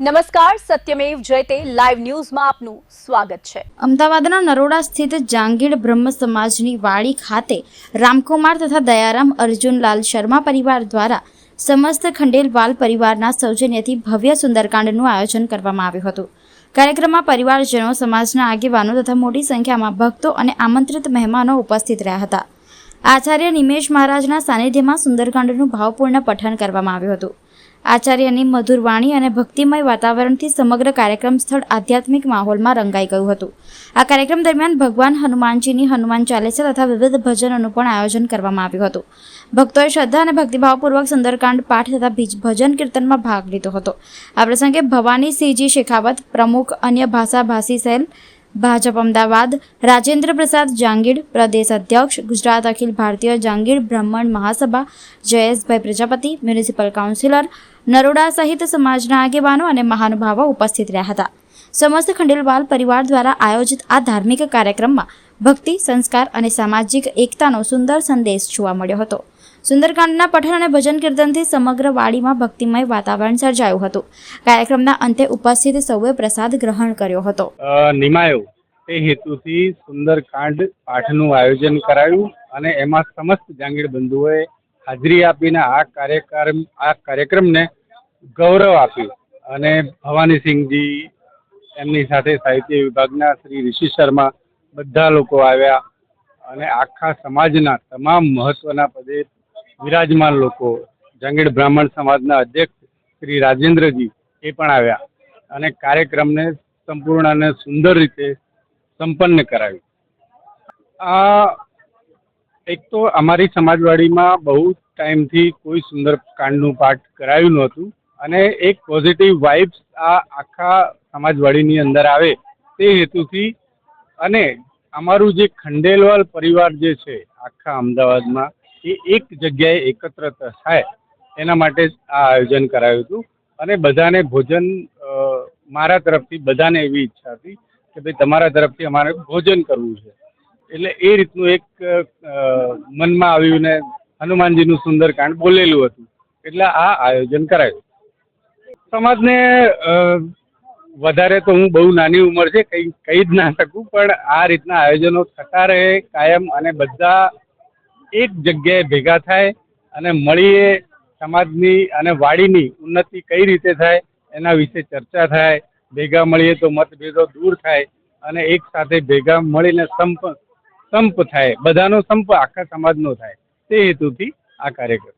નમસ્કાર, સત્યમેવ જયતે લાઈવ ન્યૂઝમાં આપનું સ્વાગત છે। અમદાવાદના નરોડા સ્થિત જાંગીડ બ્રહ્મ સમાજની વાડી ખાતે રામકુમાર તથા દયારામ અર્જુનલાલ શર્મા પરિવાર દ્વારા સમસ્ત ખંડેલવાલ પરિવારના સૌજન્યથી ભવ્ય સુંદરકાંડનું આયોજન કરવામાં આવ્યું હતું। કાર્યક્રમમાં પરિવારજનો, સમાજના આગેવાનો તથા મોટી સંખ્યામાં ભક્તો અને આમંત્રિત મહેમાનો ઉપસ્થિત રહ્યા હતા। આચાર્ય નિમેશ મહારાજના સાનિધ્યમાં સુંદરકાંડનું ભાવપૂર્ણ પઠન કરવામાં આવ્યું હતું। આચાર્યની મધુર વાણી અને ભક્તિમય વાતાવરણથી સમગ્ર કાર્યક્રમ સ્થળ આધ્યાત્મિક માહોલમાં રંગાઈ ગયું હતું। આ કાર્યક્રમ દરમિયાન ભગવાન હનુમાનજીની હનુમાન ચાલીસા તથા વિવિધ ભજનોનું પણ આયોજન કરવામાં આવ્યું હતું। ભક્તોએ શ્રદ્ધા અને ભક્તિભાવપૂર્વક સુંદરકાંડ પાઠ તથા ભજન કીર્તનમાં ભાગ લીધો હતો। આ પ્રસંગે ભવાનીસિંહજી શેખાવત, પ્રમુખ અન્ય ભાષાભાષી સેલ ભાજપ અમદાવાદ, રાજેન્દ્ર પ્રસાદ જાંગીડ, પ્રદેશ અધ્યક્ષ ગુજરાત અખિલ ભારતીય જાંગીડ બ્રાહ્મણ મહાસભા જયેશભાઈ પ્રજાપતિ, મ્યુનિસિપલ કાઉન્સિલર નરોડા સહિત સમાજના આગેવાનો અને મહાનુભાવો ઉપસ્થિત રહ્યા હતા। સમસ્ત ખંડેલવાલ પરિવાર દ્વારા આયોજિત આ ધાર્મિક કાર્યક્રમમાં ભક્તિ, સંસ્કાર અને સામાજિક એકતાનો સુંદર સંદેશ જોવા મળ્યો હતો। સુંદરકાંડના પઠન અને ભજન કીર્તનથી સમગ્ર વાડીમાં ભક્તિમય વાતાવરણ સર્જાયું હતું। કાર્યક્રમના અંતે ઉપસ્થિત સૌએ પ્રસાદ ગ્રહણ કર્યો હતો। નિમાયો તે હેતુથી સુંદરકાંડ પાઠનું આયોજન કરાયું અને એમાં સમસ્ત જાંગીડ બંધુઓએ હાજરી આપીને આ કાર્યક્રમને ગૌરવ આપ્યું અને ભવાનીસિંહજી, એમની સાથે સાહિત્ય વિભાગના શ્રી ઋષિ શર્મા, બધા લોકો આવ્યા અને આખા સમાજના તમામ મહત્વના પદે વિરાજમાન લોકો, જાંગીડ બ્રાહ્મણ સમાજના અધ્યક્ષ શ્રી રાજેન્દ્રજી એ પણ આવ્યા અને કાર્યક્રમને સંપૂર્ણ અને સુંદર રીતે સંપન્ન કરાવ્યું। આ એક તો અમારી સમાજવાડીમાં બહુ ટાઈમથી કોઈ સુંદરકાંડનું પાઠ કરાયું નહોતું અને એક પોઝિટિવ વાઇબ્સ આ આખા સમાજવાડીની અંદર આવે તે હેતુથી અને અમારું જે ખંડેલવાલ પરિવાર જે છે આખા અમદાવાદમાં એ એક જગ્યાએ એકત્ર થાય એના માટે આ આયોજન કરાયું હતું અને બધાને ભોજન મારા તરફથી બધાને એવી ઈચ્છા હતી કે ભાઈ તમારા તરફથી અમારે ભોજન કરવું છે, એટલે એ રીતનું એક મનમાં આવ્યું ને હનુમાનજીનું સુંદરકાંડ બોલેલું હતું એટલે આ આયોજન કરાયું। સમાજને વધારે તો હું બહુ નાની ઉંમર છે, કહી જ ના શકું, પણ આ રીતના આયોજનો થતા રહે કાયમ અને બધા એક જગ્યાએ ભેગા થાય અને મળીએ સમાજની અને વાડીની ઉન્નતિ કઈ રીતે થાય એના વિશે ચર્ચા થાય, ભેગા મળીએ તો મતભેદો દૂર થાય અને એક સાથે ભેગા મળીને સંપ થાય, બધાનો સંપ આખા સમાજનો થાય તે હેતુથી આ કાર્યક્રમ।